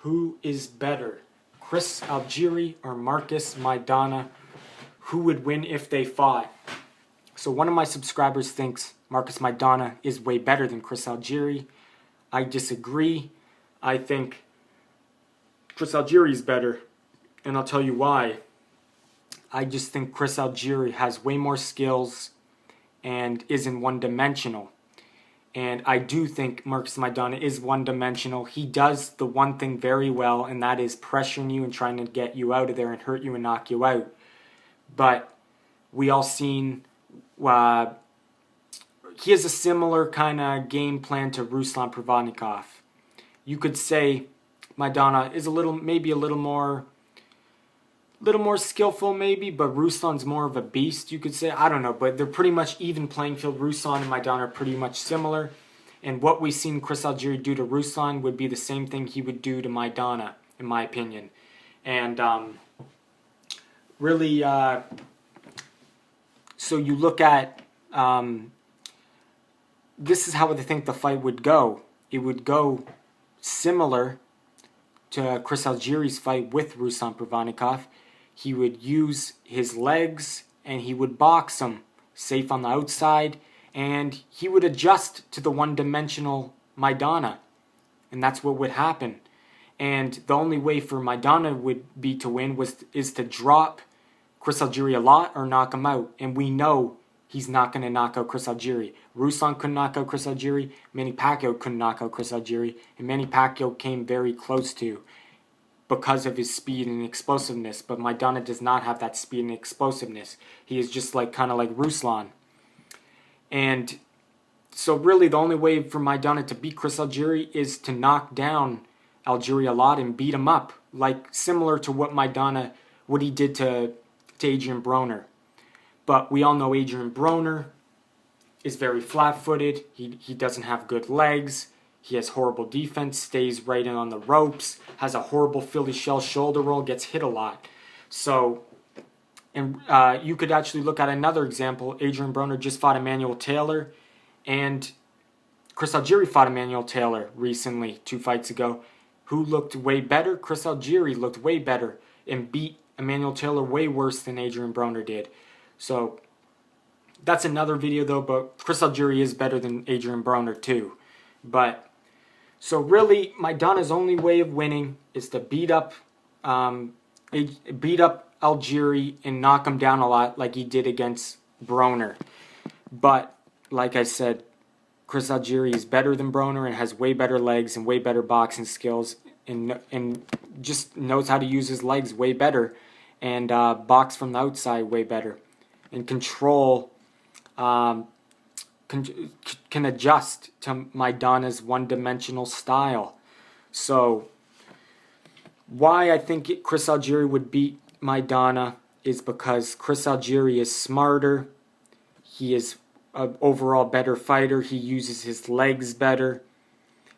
Who is better, Chris Algieri or Marcus Maidana? Who would win if they fought? So one of my subscribers thinks Marcus Maidana is way better than Chris Algieri. I disagree. I think Chris Algieri is better, and I'll tell you why. I just think Chris Algieri has way more skills and isn't one-dimensional. And I do think Marcus Maidana is one-dimensional. He does the one thing very well, and that is pressuring you and trying to get you out of there and hurt you and knock you out. But we all seen he has a similar kind of game plan to Ruslan Provodnikov. You could say Maidana is maybe a little more skillful maybe, but Ruslan's more of a beast, you could say. I don't know, but they're pretty much even playing field. Ruslan and Maidana are pretty much similar. And what we've seen Chris Algieri do to Ruslan would be the same thing he would do to Maidana, in my opinion. And really, so you look at, this is how I think the fight would go. It would go similar to Chris Algieri's fight with Ruslan Provodnikov. He would use his legs and he would box him safe on the outside, and he would adjust to the one-dimensional Maidana, and that's what would happen. And the only way for Maidana would be to win is to drop Chris Algieri a lot or knock him out, and we know he's not going to knock out Chris Algieri. Ruslan couldn't knock out Chris Algieri, Manny Pacquiao couldn't knock out Chris Algieri, and Manny Pacquiao came very close to because of his speed and explosiveness, but Maidana does not have that speed and explosiveness. He is just kind of like Ruslan. And so really the only way for Maidana to beat Chris Algieri is to knock down Algieri a lot and beat him up, similar to what he did to Adrian Broner. But we all know Adrian Broner is very flat-footed. He doesn't have good legs. He has horrible defense, stays right in on the ropes, has a horrible Philly shell shoulder roll, gets hit a lot. So, and you could actually look at another example. Adrian Broner just fought Emmanuel Taylor, and Chris Algieri fought Emmanuel Taylor recently, 2 fights ago. Who looked way better? Chris Algieri looked way better and beat Emmanuel Taylor way worse than Adrian Broner did. So, that's another video though, but Chris Algieri is better than Adrian Broner too. But so really, Maidana's only way of winning is to beat up Algieri and knock him down a lot like he did against Broner. But like I said, Chris Algieri is better than Broner and has way better legs and way better boxing skills and just knows how to use his legs way better and box from the outside way better and control. Can adjust to Maidana's one-dimensional style. So why I think Chris Algieri would beat Maidana is because Chris Algieri is smarter. He is an overall better fighter. He uses his legs better.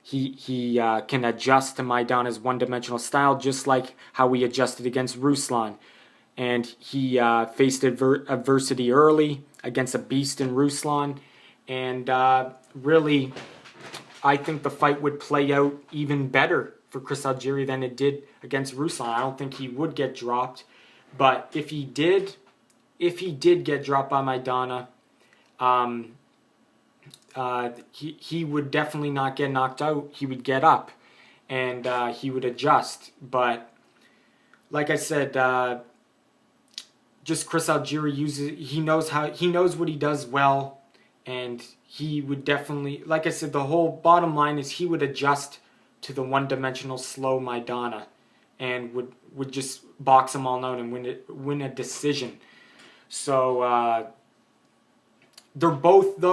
He can adjust to Maidana's one-dimensional style, just like how he adjusted against Ruslan. And he faced adversity early against a beast in Ruslan. And really, I think the fight would play out even better for Chris Algieri than it did against Ruslan. I don't think he would get dropped. But if he did get dropped by Maidana, he would definitely not get knocked out. He would get up, and he would adjust. But like I said, just Chris Algieri he knows what he does well, and he would definitely, like I said, the whole bottom line is he would adjust to the one-dimensional slow Maidana and would just box him all out and win a decision. So they're both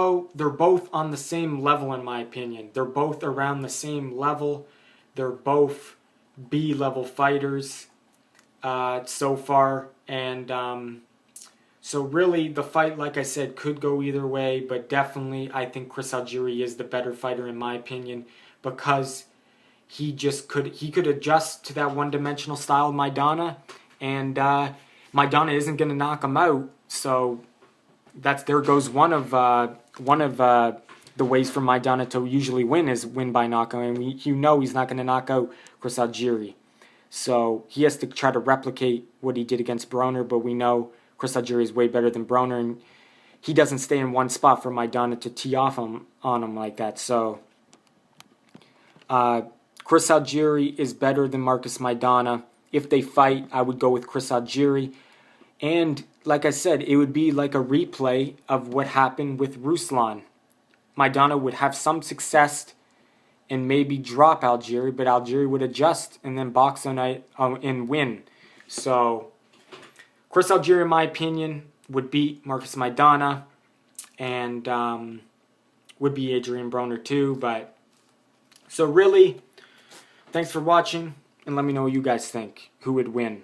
on the same level in my opinion. They're both around the same level. They're both B-level fighters so far, and so really the fight, like I said, could go either way, but definitely I think Chris Algieri is the better fighter in my opinion, because he could adjust to that one-dimensional style of Maidana, and Maidana isn't going to knock him out. So there goes one of the ways for Maidana to usually win is win by knockout, and you know he's not going to knock out Chris Algieri. So he has to try to replicate what he did against Broner, but we know Chris Algieri is way better than Broner, and he doesn't stay in one spot for Maidana to tee off on him like that. So Chris Algieri is better than Marcus Maidana. If they fight, I would go with Chris Algieri. And like I said, it would be like a replay of what happened with Ruslan. Maidana would have some success and maybe drop Algieri, but Algieri would adjust and then box on and win. So Chris Algieri, in my opinion, would beat Marcus Maidana, and would be Adrian Broner too. But so really, thanks for watching, and let me know what you guys think. Who would win?